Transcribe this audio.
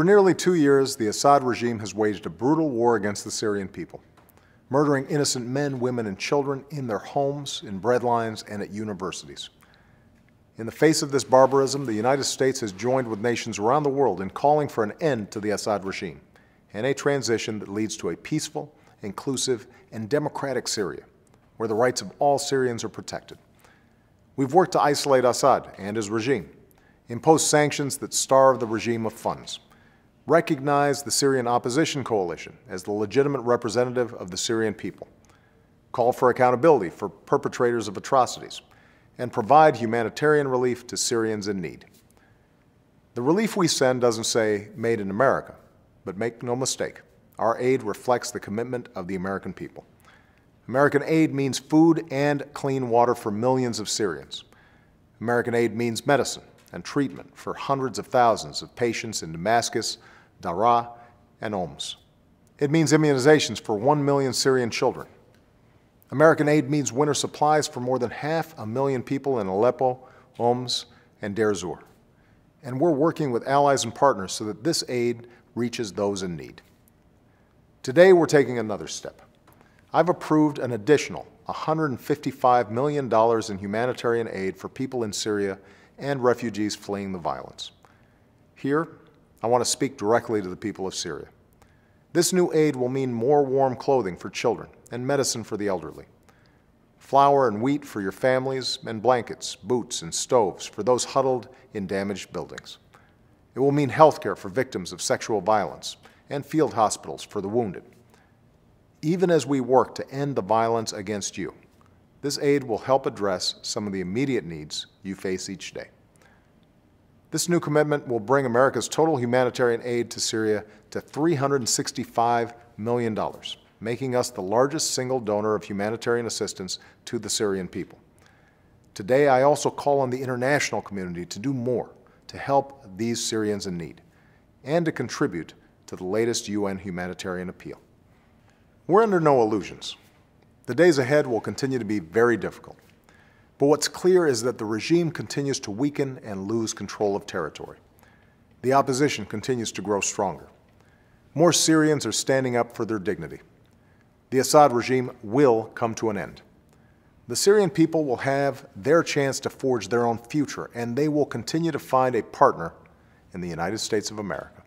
For nearly 2 years, the Assad regime has waged a brutal war against the Syrian people, murdering innocent men, women, and children in their homes, in breadlines, and at universities. In the face of this barbarism, the United States has joined with nations around the world in calling for an end to the Assad regime and a transition that leads to a peaceful, inclusive, and democratic Syria, where the rights of all Syrians are protected. We've worked to isolate Assad and his regime, impose sanctions that starve the regime of funds, recognize the Syrian opposition coalition as the legitimate representative of the Syrian people, call for accountability for perpetrators of atrocities, and provide humanitarian relief to Syrians in need. The relief we send doesn't say "Made in America," but make no mistake, our aid reflects the commitment of the American people. American aid means food and clean water for millions of Syrians. American aid means medicine and treatment for hundreds of thousands of patients in Damascus, Daraa, and Homs. It means immunizations for 1 million Syrian children. American aid means winter supplies for more than 500,000 people in Aleppo, Homs, and Deir Zur. And we're working with allies and partners so that this aid reaches those in need. Today, we're taking another step. I've approved an additional $155 million in humanitarian aid for people in Syria and refugees fleeing the violence. Here, I want to speak directly to the people of Syria. This new aid will mean more warm clothing for children and medicine for the elderly, flour and wheat for your families, and blankets, boots, and stoves for those huddled in damaged buildings. It will mean health care for victims of sexual violence and field hospitals for the wounded. Even as we work to end the violence against you, this aid will help address some of the immediate needs you face each day. This new commitment will bring America's total humanitarian aid to Syria to $365 million, making us the largest single donor of humanitarian assistance to the Syrian people. Today, I also call on the international community to do more to help these Syrians in need and to contribute to the latest UN humanitarian appeal. We're under no illusions. The days ahead will continue to be very difficult. But what's clear is that the regime continues to weaken and lose control of territory. The opposition continues to grow stronger. More Syrians are standing up for their dignity. The Assad regime will come to an end. The Syrian people will have their chance to forge their own future, and they will continue to find a partner in the United States of America.